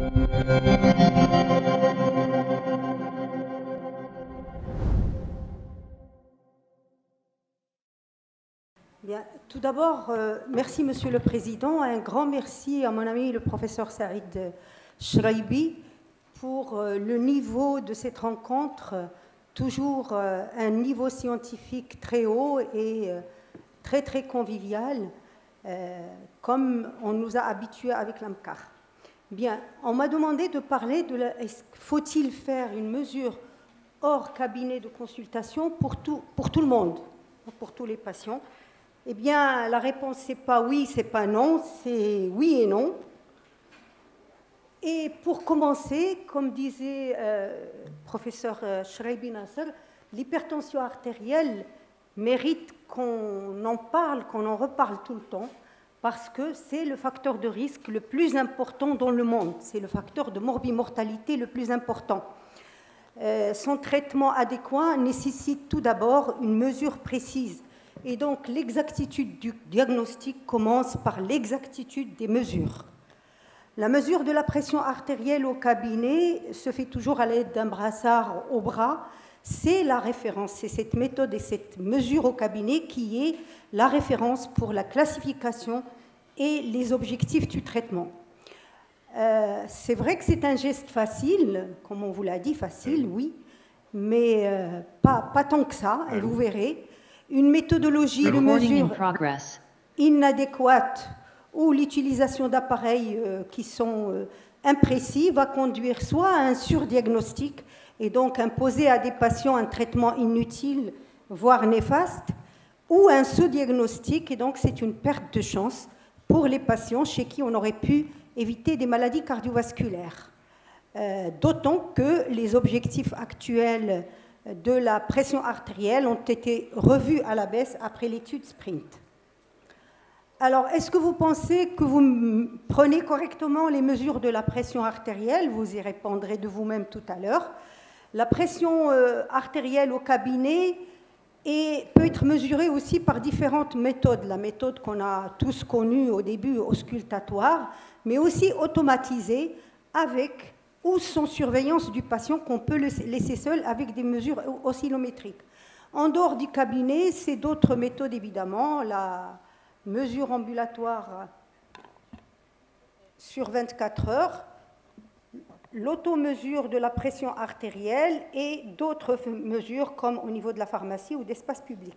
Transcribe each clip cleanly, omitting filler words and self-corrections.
Bien, tout d'abord, merci Monsieur le Président. Un grand merci à mon ami le professeur Saïd Shraibi pour le niveau de cette rencontre, toujours un niveau scientifique très haut et très très convivial, comme on nous a habitués avec l'AMCAR. Bien, on m'a demandé de parler de faut-il faire une mesure hors cabinet de consultation pour tout le monde, pour tous les patients. Eh bien, la réponse, c'est pas oui, c'est pas non, c'est oui et non. Et pour commencer, comme disait professeur Shraibi Nasser, l'hypertension artérielle mérite qu'on en parle, qu'on en reparle tout le temps, parce que c'est le facteur de risque le plus important dans le monde. C'est le facteur de morbimortalité le plus important. Son traitement adéquat nécessite tout d'abord une mesure précise. Et donc, l'exactitude du diagnostic commence par l'exactitude des mesures. La mesure de la pression artérielle au cabinet se fait toujours à l'aide d'un brassard au bras. C'est la référence, c'est cette méthode et cette mesure au cabinet qui est la référence pour la classification et les objectifs du traitement. C'est vrai que c'est un geste facile, comme on vous l'a dit, facile, oui, mais pas tant que ça, et vous verrez. Une méthodologie de mesure inadéquate ou l'utilisation d'appareils qui sont imprécis va conduire soit à un surdiagnostic et donc imposer à des patients un traitement inutile, voire néfaste, ou un sous-diagnostic et donc c'est une perte de chance pour les patients chez qui on aurait pu éviter des maladies cardiovasculaires. D'autant que les objectifs actuels de la pression artérielle ont été revus à la baisse après l'étude SPRINT. Alors, est-ce que vous pensez que vous prenez correctement les mesures de la pression artérielle? Vous y répondrez de vous-même tout à l'heure. La pression artérielle au cabinet peut être mesurée aussi par différentes méthodes. La méthode qu'on a tous connue au début, auscultatoire, mais aussi automatisée avec ou sans surveillance du patient qu'on peut le laisser seul avec des mesures oscillométriques. En dehors du cabinet, c'est d'autres méthodes évidemment, la mesure ambulatoire sur 24 heures, l'automesure de la pression artérielle et d'autres mesures comme au niveau de la pharmacie ou d'espace public.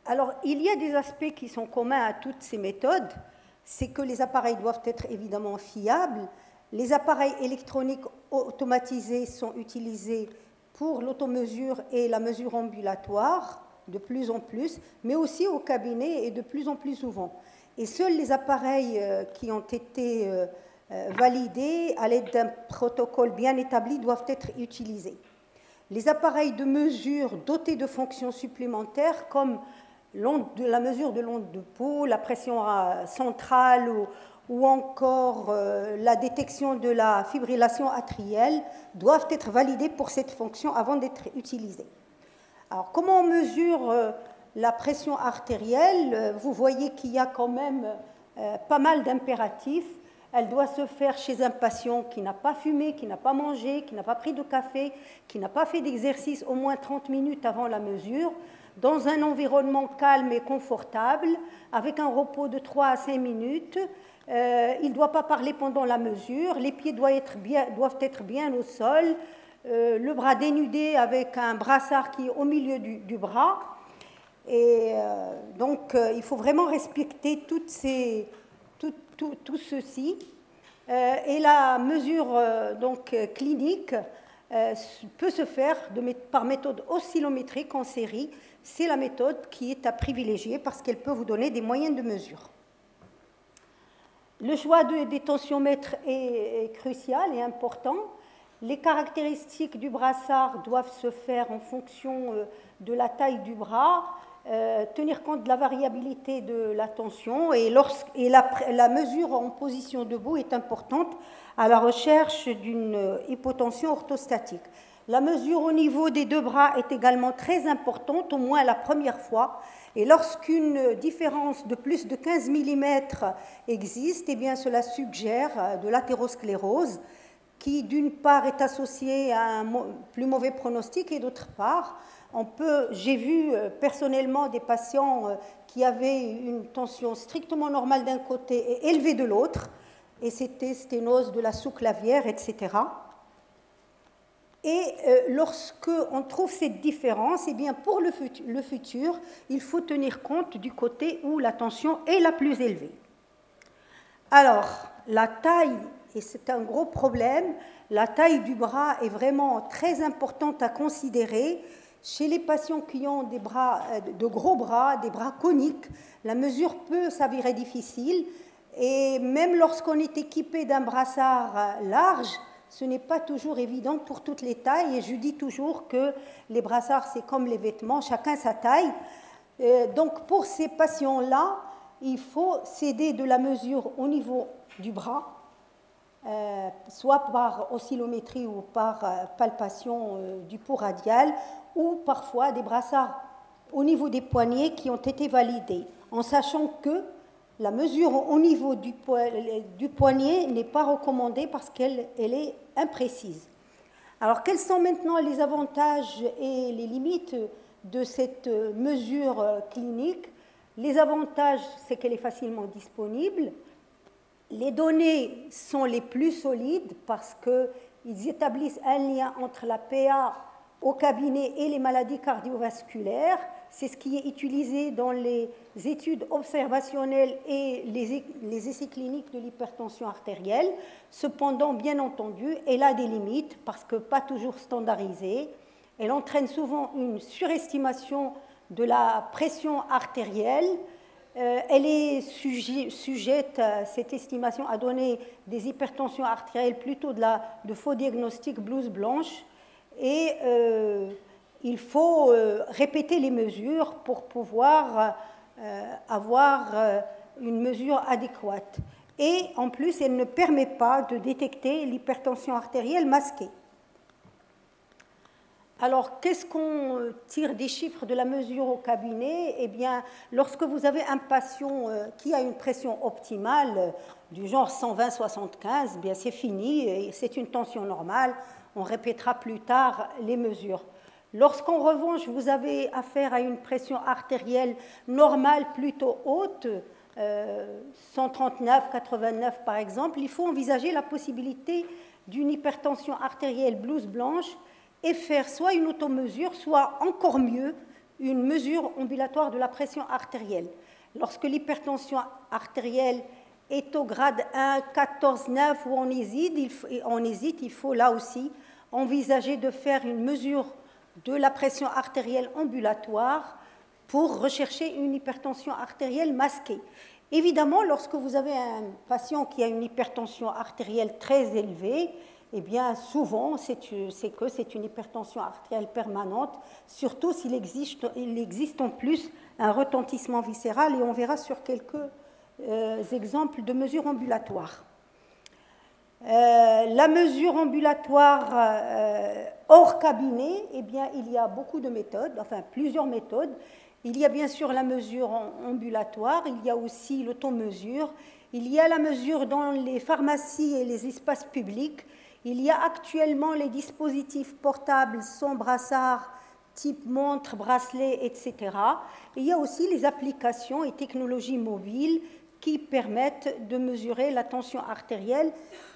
Alors, il y a des aspects qui sont communs à toutes ces méthodes, c'est que les appareils doivent être évidemment fiables. Les appareils électroniques automatisés sont utilisés pour l'automesure et la mesure ambulatoire de plus en plus, mais aussi au cabinet et de plus en plus souvent. Et seuls les appareils qui ont été validés à l'aide d'un protocole bien établi doivent être utilisés. Les appareils de mesure dotés de fonctions supplémentaires comme la mesure de l'onde de pouls, la pression centrale ou encore la détection de la fibrillation atrielle doivent être validés pour cette fonction avant d'être utilisés. Alors, comment on mesure la pression artérielle? Vous voyez qu'il y a quand même pas mal d'impératifs. Elle doit se faire chez un patient qui n'a pas fumé, qui n'a pas mangé, qui n'a pas pris de café, qui n'a pas fait d'exercice au moins 30 minutes avant la mesure, dans un environnement calme et confortable, avec un repos de 3 à 5 minutes. Il ne doit pas parler pendant la mesure, les pieds doivent être bien au sol, le bras dénudé avec un brassard qui est au milieu du bras. Et donc, il faut vraiment respecter tout ceci. Et la mesure clinique peut se faire par méthode oscillométrique en série. C'est la méthode qui est à privilégier parce qu'elle peut vous donner des moyens de mesure. Le choix des tensiomètres est crucial et important. Les caractéristiques du brassard doivent se faire en fonction de la taille du bras, tenir compte de la variabilité de la tension et la mesure en position debout est importante à la recherche d'une hypotension orthostatique. La mesure au niveau des deux bras est également très importante, au moins la première fois. Et lorsqu'une différence de plus de 15 mm existe, eh bien, cela suggère de l'athérosclérose qui, d'une part, est associée à un plus mauvais pronostic et d'autre part, j'ai vu personnellement des patients qui avaient une tension strictement normale d'un côté et élevée de l'autre, et c'était sténose de la sous-clavière, etc. Et lorsqu'on trouve cette différence, eh bien, pour le futur, il faut tenir compte du côté où la tension est la plus élevée. Alors, la taille, et c'est un gros problème, la taille du bras est vraiment très importante à considérer. Chez les patients qui ont des bras, de gros bras, des bras coniques, la mesure peut s'avérer difficile. Et même lorsqu'on est équipé d'un brassard large, ce n'est pas toujours évident pour toutes les tailles. Et je dis toujours que les brassards, c'est comme les vêtements, chacun sa taille. Donc pour ces patients-là, il faut s'aider de la mesure au niveau du bras, soit par oscillométrie ou par palpation du pouls radial, ou parfois des brassards au niveau des poignets qui ont été validés, en sachant que la mesure au niveau du poignet n'est pas recommandée parce qu'elle est imprécise. Alors, quels sont maintenant les avantages et les limites de cette mesure clinique? Les avantages, c'est qu'elle est facilement disponible. Les données sont les plus solides parce qu'ils établissent un lien entre la PA au cabinet et les maladies cardiovasculaires. C'est ce qui est utilisé dans les études observationnelles et les essais cliniques de l'hypertension artérielle. Cependant, bien entendu, elle a des limites parce que pas toujours standardisée. Elle entraîne souvent une surestimation de la pression artérielle. Elle est sujette, cette estimation, à donner des hypertensions artérielles plutôt de faux diagnostics blouse blanche. Et il faut répéter les mesures pour pouvoir avoir une mesure adéquate. Et en plus, elle ne permet pas de détecter l'hypertension artérielle masquée. Alors, qu'est-ce qu'on tire des chiffres de la mesure au cabinet? Eh bien, lorsque vous avez un patient qui a une pression optimale du genre 120-75, bien c'est fini, c'est une tension normale, on répétera plus tard les mesures. Lorsqu'en revanche, vous avez affaire à une pression artérielle normale plutôt haute, 139, 89 par exemple, il faut envisager la possibilité d'une hypertension artérielle blouse blanche et faire soit une automesure, soit encore mieux, une mesure ambulatoire de la pression artérielle. Lorsque l'hypertension artérielle est au grade 1, 14, 9 ou on hésite, il faut là aussi envisager de faire une mesure de la pression artérielle ambulatoire pour rechercher une hypertension artérielle masquée. Évidemment, lorsque vous avez un patient qui a une hypertension artérielle très élevée, eh bien, souvent, c'est que c'est une hypertension artérielle permanente, surtout s'il existe en plus un retentissement viscéral, et on verra sur quelques exemples de mesures ambulatoires. La mesure ambulatoire hors cabinet, eh bien, il y a beaucoup de méthodes, enfin plusieurs méthodes. Il y a bien sûr la mesure ambulatoire, il y a aussi l'automesure, il y a la mesure dans les pharmacies et les espaces publics. Il y a actuellement les dispositifs portables sans brassard, type montre, bracelet, etc. Et il y a aussi les applications et technologies mobiles qui permettent de mesurer la tension artérielle.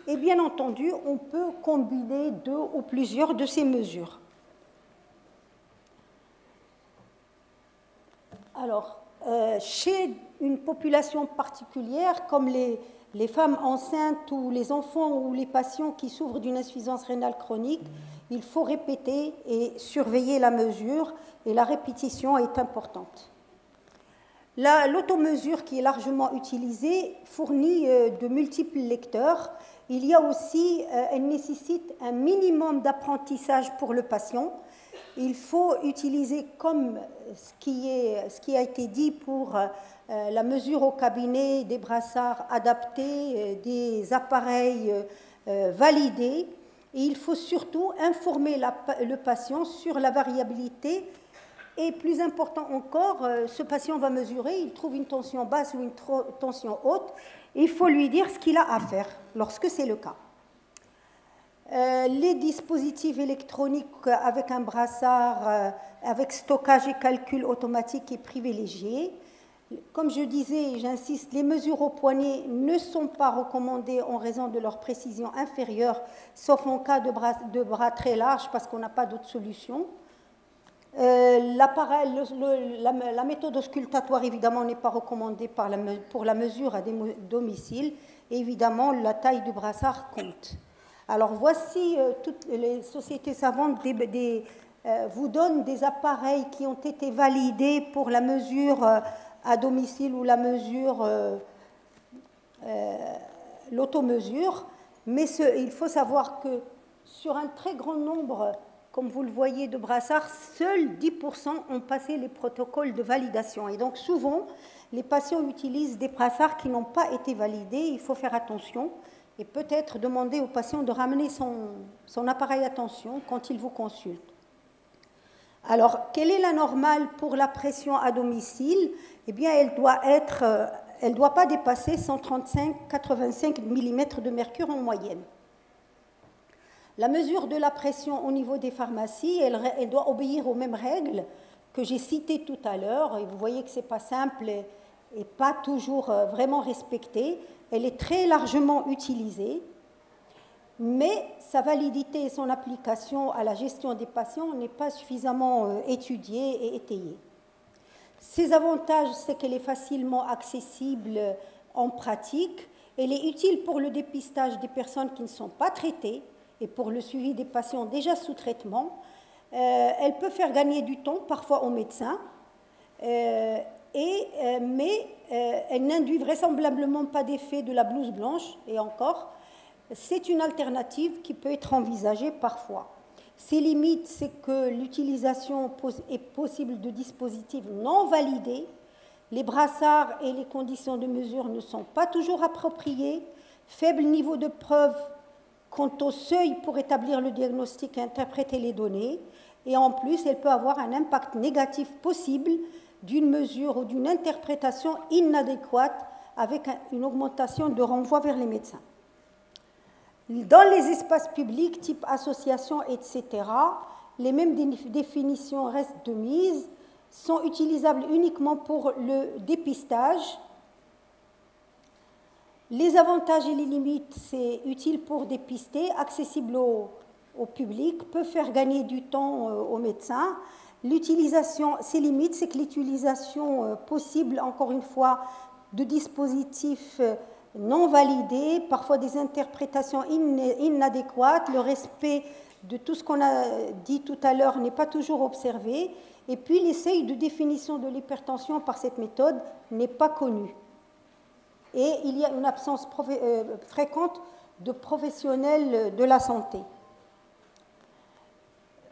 Et bien entendu, on peut combiner deux ou plusieurs de ces mesures. Alors, chez une population particulière, comme les femmes enceintes ou les enfants ou les patients qui souffrent d'une insuffisance rénale chronique, il faut répéter et surveiller la mesure, et la répétition est importante. L'automesure, qui est largement utilisée, fournit de multiples lecteurs. Il y a aussi, elle nécessite un minimum d'apprentissage pour le patient. Il faut utiliser, comme ce qui a été dit pour la mesure au cabinet, des brassards adaptés, des appareils validés. Et il faut surtout informer le patient sur la variabilité Et plus important encore, ce patient va mesurer, il trouve une tension basse ou une tension haute, et il faut lui dire ce qu'il a à faire lorsque c'est le cas. Les dispositifs électroniques avec un brassard, avec stockage et calcul automatique est privilégié. Comme je disais, et j'insiste, les mesures au poignet ne sont pas recommandées en raison de leur précision inférieure, sauf en cas de bras très larges, parce qu'on n'a pas d'autre solution. La méthode auscultatoire, évidemment, n'est pas recommandée pour la mesure à domicile. Et évidemment, la taille du brassard compte. Alors, voici, toutes les sociétés savantes vous donnent des appareils qui ont été validés pour la mesure à domicile ou la mesure, l'automesure. Mais il faut savoir que sur un très grand nombre, comme vous le voyez, de brassards, seuls 10% ont passé les protocoles de validation. Et donc souvent, les patients utilisent des brassards qui n'ont pas été validés. Il faut faire attention et peut-être demander au patient de ramener son appareil à tension quand il vous consulte. Alors, quelle est la normale pour la pression à domicile? Eh bien, elle ne doit pas dépasser 135-85 mm de mercure en moyenne. La mesure de la pression au niveau des pharmacies, elle doit obéir aux mêmes règles que j'ai citées tout à l'heure. Et vous voyez que ce n'est pas simple et pas toujours vraiment respecté. Elle est très largement utilisée, mais sa validité et son application à la gestion des patients n'est pas suffisamment étudiée et étayée. Ses avantages, c'est qu'elle est facilement accessible en pratique. Elle est utile pour le dépistage des personnes qui ne sont pas traitées et pour le suivi des patients déjà sous traitement. Elle peut faire gagner du temps, parfois aux médecins, mais elle n'induit vraisemblablement pas d'effet de la blouse blanche, et encore, c'est une alternative qui peut être envisagée parfois. Ses limites, c'est que l'utilisation est possible de dispositifs non validés, les brassards et les conditions de mesure ne sont pas toujours appropriées, faible niveau de preuve quant au seuil pour établir le diagnostic et interpréter les données, et en plus, elle peut avoir un impact négatif possible d'une mesure ou d'une interprétation inadéquate avec une augmentation de renvoi vers les médecins. Dans les espaces publics, type association, etc., les mêmes définitions restent de mise, sont utilisables uniquement pour le dépistage. Les avantages et les limites, c'est utile pour dépister, accessible au public, peut faire gagner du temps aux médecins. L'utilisation, ses limites, c'est que l'utilisation possible, encore une fois, de dispositifs non validés, parfois des interprétations inadéquates, le respect de tout ce qu'on a dit tout à l'heure n'est pas toujours observé, et puis les seuils de définition de l'hypertension par cette méthode n'est pas connu. Et il y a une absence fréquente de professionnels de la santé.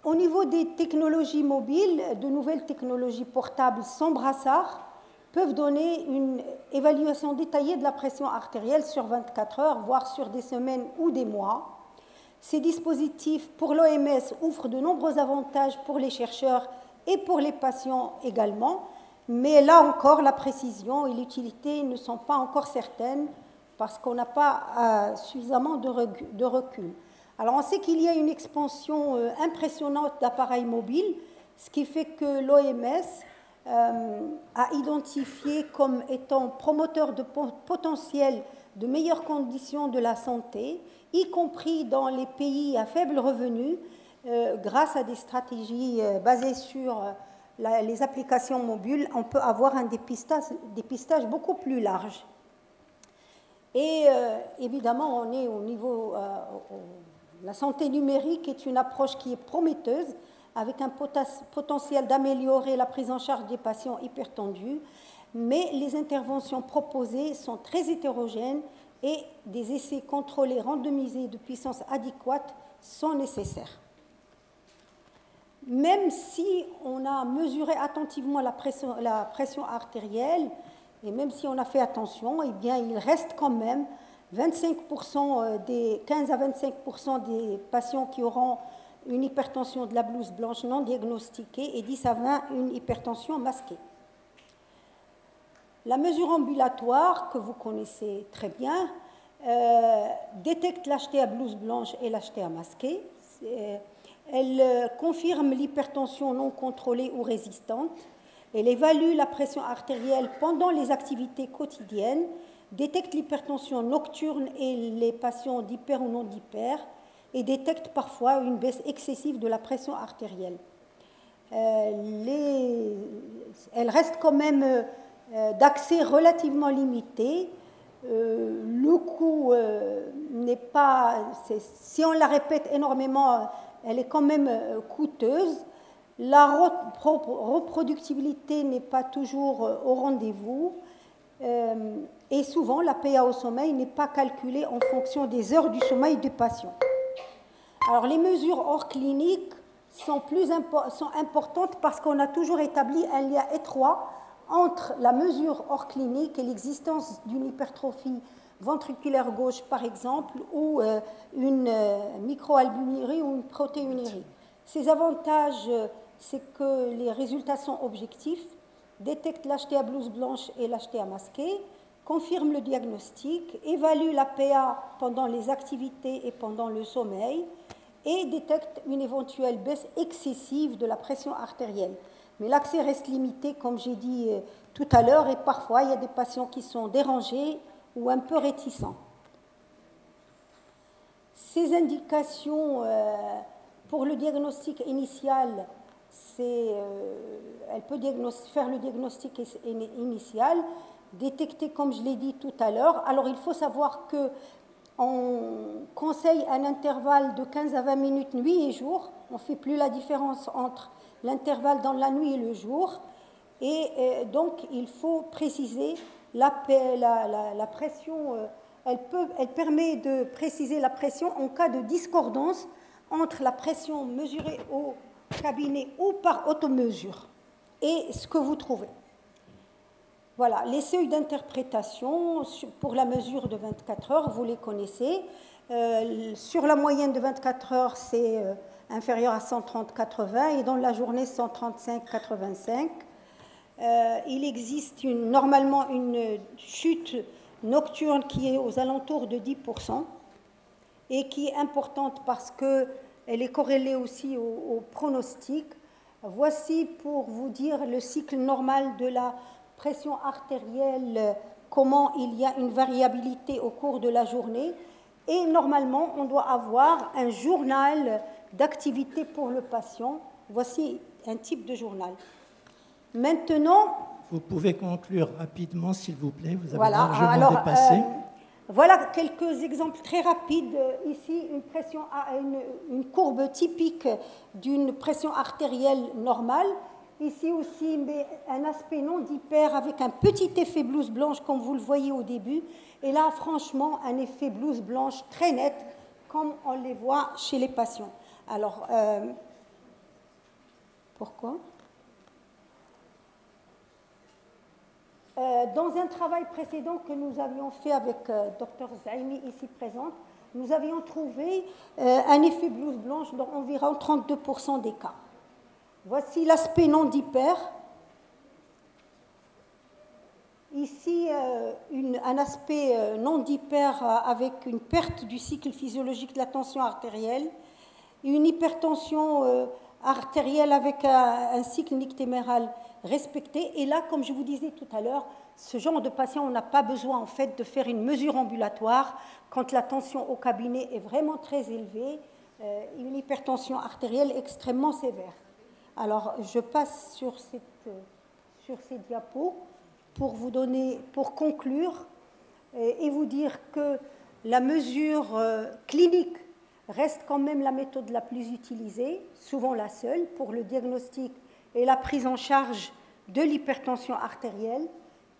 Au niveau des technologies mobiles, de nouvelles technologies portables sans brassard peuvent donner une évaluation détaillée de la pression artérielle sur 24 heures, voire sur des semaines ou des mois. Ces dispositifs pour l'OMS offrent de nombreux avantages pour les chercheurs et pour les patients également, mais là encore, la précision et l'utilité ne sont pas encore certaines parce qu'on n'a pas suffisamment de recul. Alors, on sait qu'il y a une expansion impressionnante d'appareils mobiles, ce qui fait que l'OMS a identifié comme étant promoteur de potentiel de meilleures conditions de la santé, y compris dans les pays à faible revenu, grâce à des stratégies basées sur les applications mobiles, on peut avoir un dépistage beaucoup plus large. Et évidemment, on est au niveau... la santé numérique est une approche qui est prometteuse, avec un potentiel d'améliorer la prise en charge des patients hypertendus, mais les interventions proposées sont très hétérogènes et des essais contrôlés randomisés de puissance adéquate sont nécessaires. Même si on a mesuré attentivement la pression artérielle, et même si on a fait attention, eh bien, il reste quand même 15 à 25% des patients qui auront une hypertension de la blouse blanche non diagnostiquée et 10 à 20 une hypertension masquée. La mesure ambulatoire, que vous connaissez très bien, détecte l'HTA blouse blanche et l'HTA masquée. Elle confirme l'hypertension non contrôlée ou résistante. Elle évalue la pression artérielle pendant les activités quotidiennes, détecte l'hypertension nocturne et les patients d'hyper ou non d'hyper, et détecte parfois une baisse excessive de la pression artérielle. Elle reste quand même d'accès relativement limité. Le coût n'est pas... Si on la répète énormément, elle est quand même coûteuse. La reproductibilité n'est pas toujours au rendez-vous. Et souvent, la PA au sommeil n'est pas calculée en fonction des heures du sommeil du patient. Alors, les mesures hors clinique sont importantes parce qu'on a toujours établi un lien étroit entre la mesure hors clinique et l'existence d'une hypertrophie ventriculaire gauche, par exemple, ou une microalbuminurie ou une protéinurie. Ces avantages, c'est que les résultats sont objectifs, détectent l'HTA blouse blanche et l'HTA masquée, confirment le diagnostic, évaluent la PA pendant les activités et pendant le sommeil, et détecte une éventuelle baisse excessive de la pression artérielle. Mais l'accès reste limité, comme j'ai dit tout à l'heure, et parfois il y a des patients qui sont dérangés ou un peu réticents. Ces indications pour le diagnostic initial, elle peut faire le diagnostic initial, détecter, comme je l'ai dit tout à l'heure. Alors il faut savoir que on conseille un intervalle de 15 à 20 minutes nuit et jour. On ne fait plus la différence entre l'intervalle dans la nuit et le jour. Et donc, il faut préciser la pression. Elle permet de préciser la pression en cas de discordance entre la pression mesurée au cabinet ou par automesure et ce que vous trouvez. Voilà, les seuils d'interprétation pour la mesure de 24 heures, vous les connaissez. Sur la moyenne de 24 heures, c'est inférieur à 130-80 et dans la journée, 135-85. Il existe normalement une chute nocturne qui est aux alentours de 10% et qui est importante parce qu'elle est corrélée aussi au pronostic. Voici pour vous dire le cycle normal de la pression artérielle, comment il y a une variabilité au cours de la journée. Et normalement, on doit avoir un journal d'activité pour le patient. Voici un type de journal. Maintenant... Vous pouvez conclure rapidement, s'il vous plaît. Vous avez largement dépassé. Voilà quelques exemples très rapides. Ici, une courbe typique d'une pression artérielle normale. Ici aussi, mais un aspect non d'hyper avec un petit effet blouse blanche, comme vous le voyez au début. Et là, franchement, un effet blouse blanche très net, comme on les voit chez les patients. Alors, pourquoi ? Dans un travail précédent que nous avions fait avec Dr Zaimi, ici présente, nous avions trouvé un effet blouse blanche dans environ 32% des cas. Voici l'aspect non d'hyper. Ici, un aspect non d'hyper avec une perte du cycle physiologique de la tension artérielle, une hypertension artérielle avec un cycle nictéméral respecté. Et là, comme je vous disais tout à l'heure, ce genre de patient, on n'a pas besoin en fait de faire une mesure ambulatoire quand la tension au cabinet est vraiment très élevée, une hypertension artérielle extrêmement sévère. Alors, je passe sur ces diapos pour conclure et vous dire que la mesure clinique reste quand même la méthode la plus utilisée, souvent la seule, pour le diagnostic et la prise en charge de l'hypertension artérielle,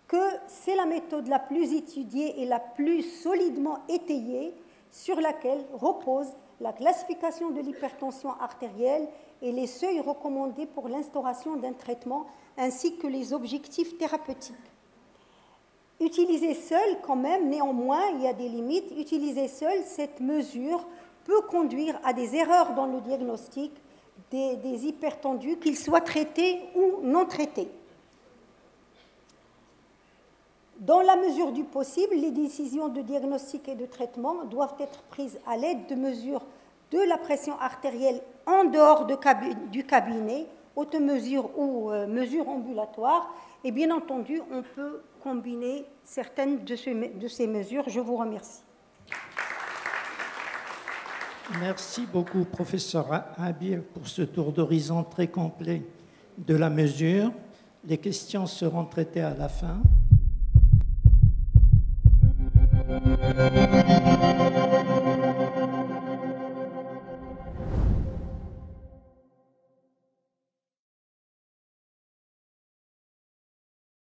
que c'est la méthode la plus étudiée et la plus solidement étayée sur laquelle repose la classification de l'hypertension artérielle et les seuils recommandés pour l'instauration d'un traitement ainsi que les objectifs thérapeutiques. Utiliser seul, quand même, néanmoins, il y a des limites, utiliser seul cette mesure peut conduire à des erreurs dans le diagnostic des hypertendus, qu'ils soient traités ou non traités. Dans la mesure du possible, les décisions de diagnostic et de traitement doivent être prises à l'aide de mesures de la pression artérielle en dehors du cabinet, automesure ou mesures ambulatoires. Et bien entendu, on peut combiner certaines de ces mesures. Je vous remercie. Merci beaucoup, professeur Habir, pour ce tour d'horizon très complet de la mesure. Les questions seront traitées à la fin.